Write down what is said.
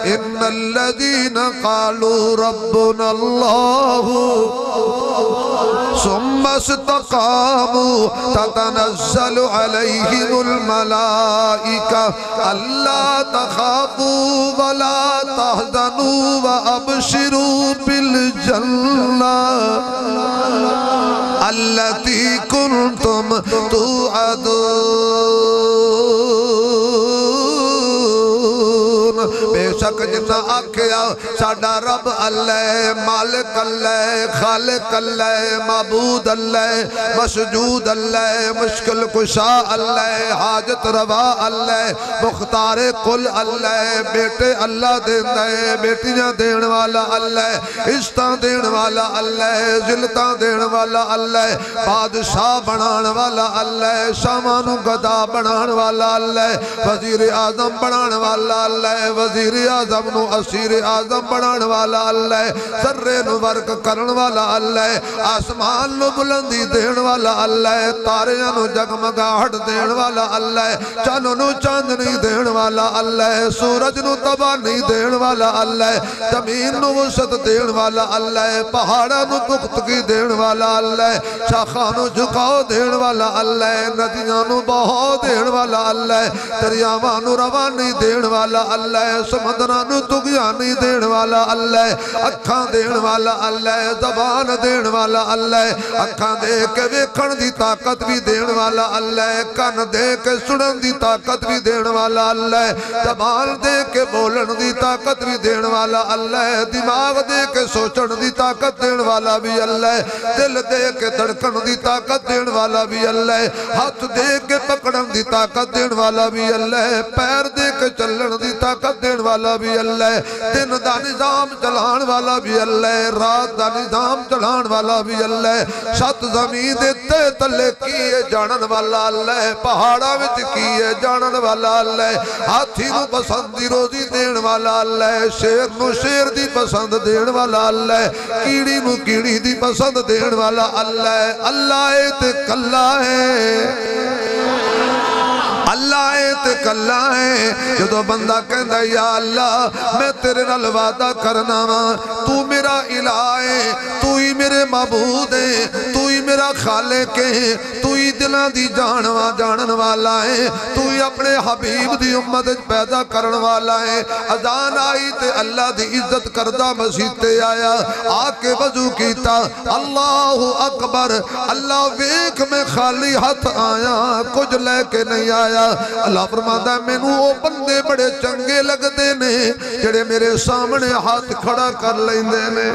ان الذین قالوا ربنا اللہ ثم استقاموا تتنزل علیہم الملائکہ الا تخافوا ولا تحزنوا وابشروا بالجنہ التي كنتم توعدون بے شک جنہ آکھیا ساڑا رب اللہ مالک اللہ خالق اللہ معبود اللہ مسجود اللہ مشکل کشا اللہ حاجت روا اللہ مختار کل اللہ بیٹے اللہ دینا ہے بیٹیاں دین والا اللہ عزتاں دین والا اللہ ذلتاں دین والا اللہ بادشاہ بنان والا اللہ شامانو گدا بنان والا اللہ وزیر اعظم بنان والا اللہ وزیر اعظم نو اسیر اعظم بنان والا اللہ ذرے نو ورک کرن والا اللہ آسمان نو بلندی دین والا اللہ تاریاں نو جگمگاہٹ دین والا اللہ چانو نو چاندنی دین والا اللہ سورج نو تبانی دین والا اللہ زمین نو وسط دین والا اللہ پہاڑا نو پختگی دین والا اللہ شاخانو جھکاؤ دین والا اللہ ندیانو بہو دین والا اللہ دریاوانو روانی دین والا اللہ سمندرانو تغیانی دین والا اللہ اکھاں دین والا اللہ زبان دین والا اللہ اکھاں دے کے ویکھن دی طاقت بھی دین والا اللہ کان دے کے سنن دی طاقت بھی دین والا اللہ زبان دے کے بولن دی طاقت بھی دین والا اللہ دماغ دے کے سوچن دی طاقت دین والا بھی اللہ دل دے کے دھڑکن دی طاقت دین والا بھی اللہ ہاتھ دے کے پکڑن دی طاقت دین والا بھی اللہ پیر دے کے چلن دی طاقت دین والا بھی اللہ دن دا نظام چلان والا بھی اللہ رات دا نظام چلان والا بھی اللہ سات زمین دے تلے کیے جانن والا اللہ پہاڑا وچ کیے جانن والا اللہ ہاتھی نو پسند دی روزی دین والا اللہ شیر نو شیر دی پسند دین والا اللہ کیڑی نو کیڑی دی پسند دین والا اللہ اللہ ایتک اللہ ہے اللہ ایتک اللہ ہے جدو بندہ کہندہ یا اللہ میں تیرے نال وعدہ کرنا تو میرا الہ ہے تو ہی میرے معبود ہے تو ہی میرا خالق ہے تو ہی دلان دی جانن والا ہے تو ہی اپنے حبیب دی امت پیدا کرن والا ہے اذان آئی تے اللہ دی عزت کردہ مسجد تے آیا آکے وضو کیتا اللہ اکبر اللہ ویک میں خالی ہاتھ آیا کچھ لے کے نہیں آیا اللہ فرماتا ہے میں نو وہ بندے بڑے چنگے لگ دے نے جڑے میرے سامنے ہاتھ کھڑا کر لیں دے نے